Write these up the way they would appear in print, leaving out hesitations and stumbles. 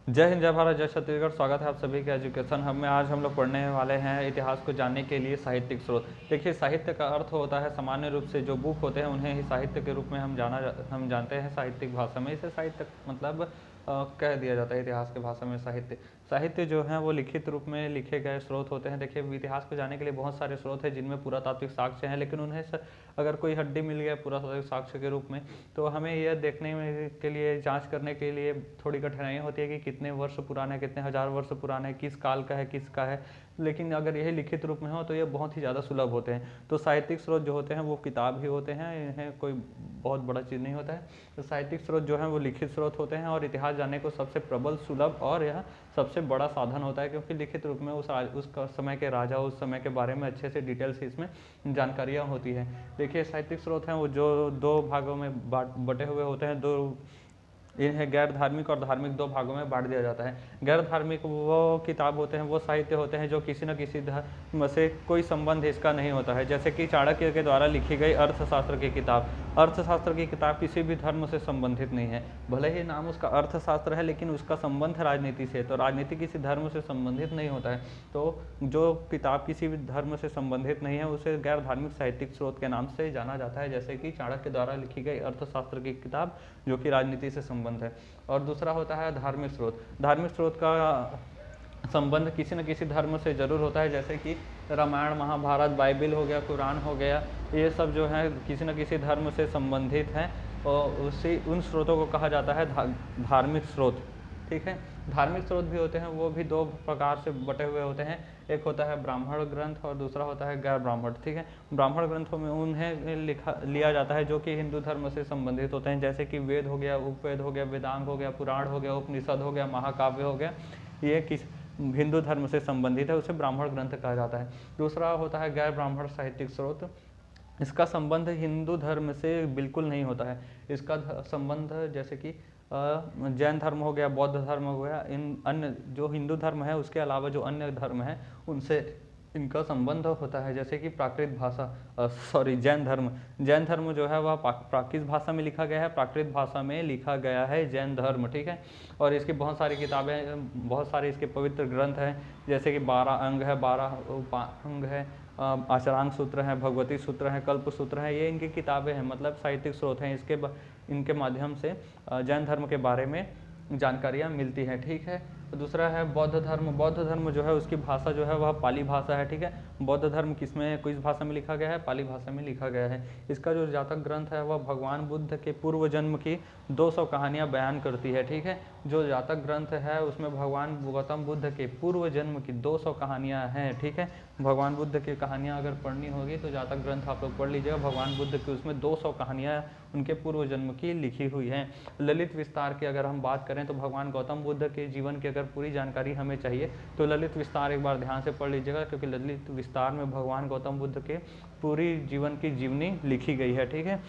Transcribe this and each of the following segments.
जय हिंद, जय भारत, जय छत्तीसगढ़। स्वागत है आप सभी के एजुकेशन हब में। आज हम लोग पढ़ने वाले हैं इतिहास को जानने के लिए साहित्यिक स्रोत। देखिए, साहित्य का अर्थ होता है सामान्य रूप से जो बुक होते हैं उन्हें ही साहित्य के रूप में हम जानते हैं साहित्यिक भाषा में। इसे साहित्य मतलब कह दिया जाता है इतिहास के भाषा में। साहित्य साहित्य जो है वो लिखित रूप में लिखे गए स्रोत होते हैं। देखिए, इतिहास को जानने के लिए बहुत सारे स्रोत हैं जिनमें पुरातात्विक साक्ष्य हैं, लेकिन उन्हें अगर कोई हड्डी मिल गया पुरातात्विक साक्ष्य के रूप में तो हमें यह देखने में के लिए, जांच करने के लिए थोड़ी कठिनाई होती है कि कितने वर्ष पुराना है, कितने हजार वर्ष पुराना है, किस काल का है, किसका है। लेकिन अगर यही लिखित रूप में हो तो ये बहुत ही ज़्यादा सुलभ होते हैं। तो साहित्यिक स्रोत जो होते हैं वो किताब ही होते हैं, इन्हें कोई बहुत बड़ा चीज़ नहीं होता है। तो साहित्यिक स्रोत जो है वो लिखित स्रोत होते हैं और इतिहास जानने को सबसे प्रबल, सुलभ और यह सबसे बड़ा साधन होता है, क्योंकि लिखित रूप में उस समय के राजा, उस समय के बारे में अच्छे से डिटेल्स इसमें जानकारियाँ होती हैं। देखिए, साहित्यिक स्रोत हैं वो जो दो भागों में बटे हुए होते हैं। इन्हें गैर धार्मिक और धार्मिक दो भागों में बांट दिया जाता है। गैर धार्मिक वो किताब होते हैं, वो साहित्य होते हैं जो किसी न किसी धर्म से कोई संबंध इसका नहीं होता है। जैसे कि चाणक्य के द्वारा लिखी गई अर्थशास्त्र की किताब। अर्थशास्त्र की किताब किसी भी धर्म से संबंधित नहीं है। भले ही नाम उसका अर्थशास्त्र है, लेकिन उसका संबंध राजनीति से है, तो राजनीति किसी धर्म से संबंधित नहीं होता है। तो जो किताब किसी भी धर्म से संबंधित नहीं है उसे गैर धार्मिक साहित्यिक स्रोत के नाम से जाना जाता है, जैसे कि चाणक्य द्वारा लिखी गई अर्थशास्त्र की किताब जो कि राजनीति से संबंध है। और दूसरा होता है धार्मिक स्रोत। धार्मिक स्रोत का संबंध किसी न किसी धर्म से जरूर होता है, जैसे कि रामायण, महाभारत, बाइबिल हो गया, कुरान हो गया, ये सब जो है किसी न किसी धर्म से संबंधित हैं और उन स्रोतों को कहा जाता है धार्मिक स्रोत। ठीक है। धार्मिक स्रोत भी होते हैं, वो भी दो प्रकार से बटे हुए होते हैं। एक होता है ब्राह्मण ग्रंथ और दूसरा होता है गैर ब्राह्मण। ठीक है। ब्राह्मण ग्रंथों में उन्हें लिया जाता है जो कि हिंदू धर्म से संबंधित होते हैं, जैसे कि वेद हो गया, उपवेद हो गया, वेदांग हो गया, पुराण हो गया, उपनिषद हो गया, महाकाव्य हो गया। ये किस हिंदू धर्म से संबंधित है, उसे ब्राह्मण ग्रंथ कहा जाता है। दूसरा होता है गैर ब्राह्मण साहित्यिक स्रोत। इसका संबंध हिंदू धर्म से बिल्कुल नहीं होता है। इसका संबंध जैसे कि जैन धर्म हो गया, बौद्ध धर्म हो गया, इन अन्य जो हिंदू धर्म है उसके अलावा जो अन्य धर्म है उनसे इनका संबंध होता है। जैसे कि प्राकृत भाषा, जैन धर्म जो है वह प्राकृत भाषा में लिखा गया है, प्राकृत भाषा में लिखा गया है जैन धर्म। ठीक है। और इसकी बहुत सारी किताबें, बहुत सारे इसके पवित्र ग्रंथ हैं, जैसे कि 12 अंग है, 12 उपांग है, आचरांग सूत्र है, भगवती सूत्र है, कल्प सूत्र है। ये इनकी किताबें हैं, मतलब साहित्यिक स्रोत हैं। इनके माध्यम से जैन धर्म के बारे में जानकारियाँ मिलती हैं। ठीक है। दूसरा है बौद्ध धर्म। बौद्ध धर्म जो है उसकी भाषा जो है वह पाली भाषा है। ठीक है। बौद्ध धर्म किस भाषा में लिखा गया है? पाली भाषा में लिखा गया है। इसका जो जातक ग्रंथ है वह भगवान बुद्ध के पूर्व जन्म की 200 कहानियाँ बयान करती है। ठीक है। जो जातक ग्रंथ है उसमें भगवान गौतम बुद्ध के पूर्व जन्म की 200 कहानियाँ हैं। ठीक है। भगवान बुद्ध की कहानियाँ अगर पढ़नी होगी तो जातक ग्रंथ आप लोग पढ़ लीजिएगा। भगवान बुद्ध की उसमें 200 कहानियाँ उनके पूर्व जन्म की लिखी हुई हैं। ललित विस्तार की अगर हम बात करें तो भगवान गौतम बुद्ध के जीवन की अगर पूरी जानकारी हमें चाहिए तो ललित विस्तार एक बार ध्यान से पढ़ लीजिएगा, क्योंकि ललित विस्तार में भगवान गौतम बुद्ध के पूरी जीवन की जीवनी लिखी गई है। ठीक है।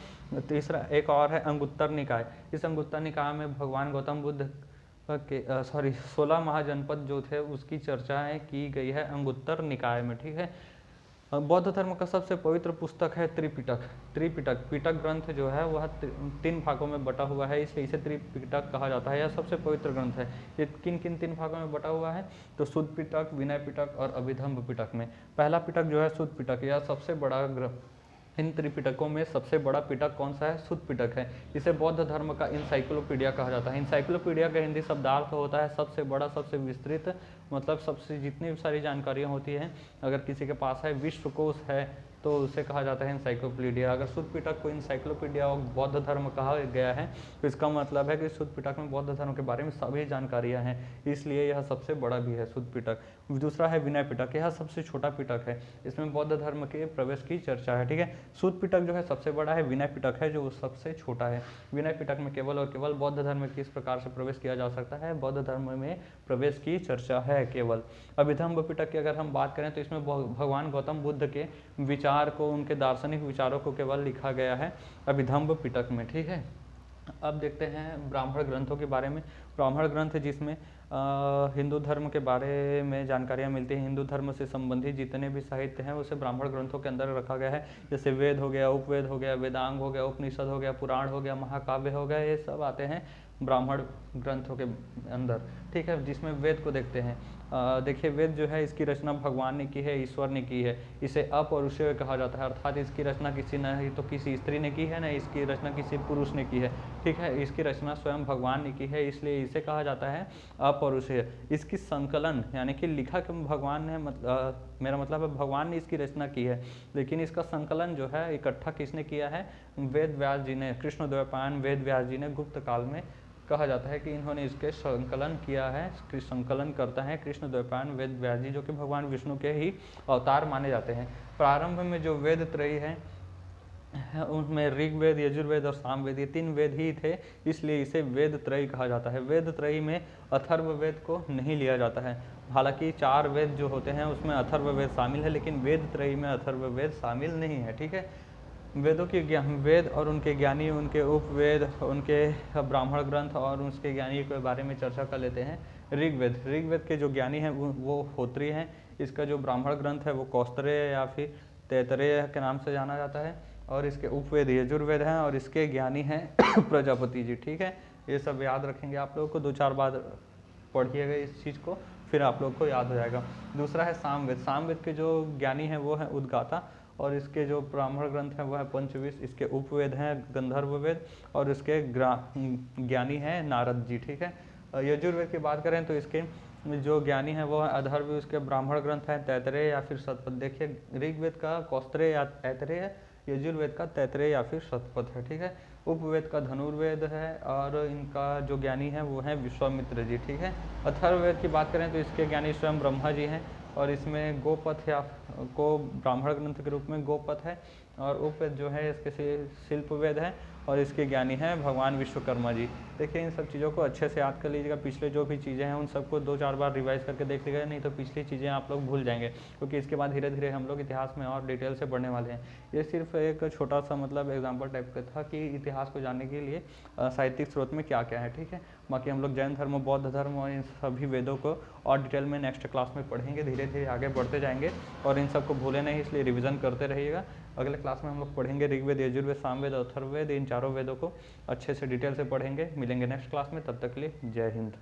तीसरा एक और है अंगुत्तर निकाय। इस अंगुत्तर निकाय में भगवान गौतम बुद्ध के 16 महाजनपद जो थे उसकी चर्चाएं की गई है अंगुत्तर निकाय में। ठीक है। बौद्ध धर्म का सबसे पवित्र पुस्तक है त्रिपिटक। पिटक ग्रंथ जो है वह 3 भागों में बटा हुआ है, इसलिए इसे त्रिपिटक कहा जाता है। यह सबसे पवित्र ग्रंथ है। ये किन किन 3 भागों में बटा हुआ है? तो शुद्ध पिटक, विनय पिटक और अभिधम्म पिटक में। पहला पिटक जो है शुद्ध पिटक, यह सबसे बड़ा इन त्रिपिटकों में सबसे बड़ा पिटक कौन सा है? शुद्ध पिटक है। इसे बौद्ध धर्म का इंसाइक्लोपीडिया कहा जाता है। इंसाइक्लोपीडिया का हिंदी शब्दार्थ होता है सबसे बड़ा, सबसे विस्तृत, मतलब सबसे जितनी भी सारी जानकारियाँ होती हैं अगर किसी के पास है, विश्वकोश है, तो उसे कहा जाता है इंसाइक्लोपीडिया। अगर शुद्ध पिटक को इंसाइक्लोपीडिया और बौद्ध धर्म कहा गया है तो इसका मतलब है कि शुद्ध पिटक में बौद्ध धर्म के बारे में सभी जानकारियाँ हैं, इसलिए यह सबसे बड़ा भी है शुद्ध पिटक। दूसरा है विनय पिटक, यह सबसे छोटा पिटक है, इसमें बौद्ध धर्म के प्रवेश की चर्चा है। ठीक है। शुद्ध पिटक जो है सबसे बड़ा है, विनय पिटक है जो सबसे छोटा है। विनय पिटक में केवल और केवल बौद्ध धर्म में किस प्रकार से प्रवेश किया जा सकता है, बौद्ध धर्म में प्रवेश की चर्चा है केवल। अभिधम्म पिटक की अगर हम बात करें तो इसमें भगवान गौतम बुद्ध के विचार को, उनके दार्शनिक विचारों को केवल लिखा गया है अभिधम्म पिटक में। ठीक है। अब देखते हैं ब्राह्मण ग्रंथों के बारे में। ब्राह्मण ग्रंथ जिसमें हिंदू धर्म के बारे में जानकारियाँ मिलती हैं, हिंदू धर्म से संबंधित जितने भी साहित्य हैं उसे ब्राह्मण ग्रंथों के अंदर रखा गया है। जैसे वेद हो गया, उपवेद हो गया, वेदांग हो गया, उपनिषद हो गया, पुराण हो गया, महाकाव्य हो गया, ये सब आते हैं ब्राह्मण ग्रंथों के अंदर, ठीक है, जिसमें वेद को देखते हैं। देखिए वेद जो है इसकी रचना भगवान ने की है, ईश्वर ने की है। इसे अपौरुषेय कहा जाता है, अर्थात इसकी रचना किसी न ही तो किसी स्त्री ने की है, न इसकी रचना किसी पुरुष ने की है, ठीक है। इसकी रचना स्वयं भगवान ने की है, इसलिए इसे कहा जाता है अपौरुषेय। इसकी संकलन यानी कि लिखा कि भगवान ने मेरा मतलब है भगवान ने इसकी रचना की है, लेकिन इसका संकलन जो है इकट्ठा किसने किया है? वेद व्यास जी ने, कृष्णद्वैपायन वेद व्यास जी ने गुप्त काल में कहा जाता है कि इन्होंने इसके संकलन किया है। संकलन करता है कृष्णद्वैपायन वेद व्यास जी, जो कि भगवान विष्णु के ही अवतार माने जाते हैं। प्रारंभ में जो वेद त्रयी है उनमें ऋग्वेद, यजुर्वेद और सामवेद, ये 3 वेद ही थे, इसलिए इसे वेद त्रयी कहा जाता है। वेद त्रयी में अथर्ववेद को नहीं लिया जाता है। हालांकि 4 वेद जो होते हैं उसमें अथर्ववेद शामिल है, लेकिन वेद त्रयी में अथर्ववेद शामिल नहीं है, ठीक है। वेदों के वेद और उनके ज्ञानी, उनके उपवेद, उनके ब्राह्मण ग्रंथ और उसके ज्ञानी के बारे में चर्चा कर लेते हैं। ऋग्वेद के जो ज्ञानी हैं वो होत्री हैं। इसका जो ब्राह्मण ग्रंथ है वो कौस्तरेय या फिर तैतरेय के नाम से जाना जाता है, और इसके उपवेद यजुर्वेद हैं और इसके ज्ञानी हैं प्रजापति जी, ठीक है। ये सब याद रखेंगे आप लोगों को, 2-4 बार पढ़िएगा इस चीज़ को, फिर आप लोग को याद हो जाएगा। दूसरा है सामवेद। सामवेद के जो ज्ञानी हैं वो हैं उद्गाता, और इसके जो ब्राह्मण ग्रंथ हैं वो है पंचविश। इसके उपवेद हैं गंधर्व वेद और इसके ज्ञानी हैं नारद जी, ठीक है। यजुर्वेद की बात करें तो इसके जो ज्ञानी हैं वो है अधर्व, उसके ब्राह्मण ग्रंथ हैं तैतरेय या फिर शतपथ। देखिए ऋग्वेद का कौस्तरेय या तैतरेय है, यजुर्वेद का तैतरेय या फिर शतपथ है, ठीक है। उपवेद का धनुर्वेद है और इनका जो ज्ञानी है वो है विश्वामित्र जी, ठीक है। अथर्ववेद की बात करें तो इसके ज्ञानी स्वयं ब्रह्मा जी हैं, और इसमें गोपथ या को ब्राह्मण ग्रंथ के रूप में गोपथ है, और उपवेद जो है इसके शिल्पवेद है और इसके ज्ञानी हैं भगवान विश्वकर्मा जी। देखिए इन सब चीज़ों को अच्छे से याद कर लीजिएगा। पिछले जो भी चीज़ें हैं उन सबको 2-4 बार रिवाइज करके देख लीजिएगा, नहीं तो पिछली चीज़ें आप लोग भूल जाएंगे, क्योंकि इसके बाद धीरे धीरे हम लोग इतिहास में और डिटेल से पढ़ने वाले हैं। ये सिर्फ एक छोटा सा मतलब एग्जाम्पल टाइप का था कि इतिहास को जानने के लिए साहित्यिक स्रोत में क्या क्या है, ठीक है। बाकी हम लोग जैन धर्म, बौद्ध धर्म और इन सभी वेदों को और डिटेल में नेक्स्ट क्लास में पढ़ेंगे, धीरे धीरे आगे बढ़ते जाएंगे, और इन सबको भूले नहीं, इसलिए रिवीजन करते रहिएगा। अगले क्लास में हम लोग पढ़ेंगे ऋग्वेद, यजुर्वेद, सामवेद, अथर्ववेद, इन चारों वेदों को अच्छे से डिटेल से पढ़ेंगे। मिलेंगे नेक्स्ट क्लास में, तब तक के लिए जय हिंद।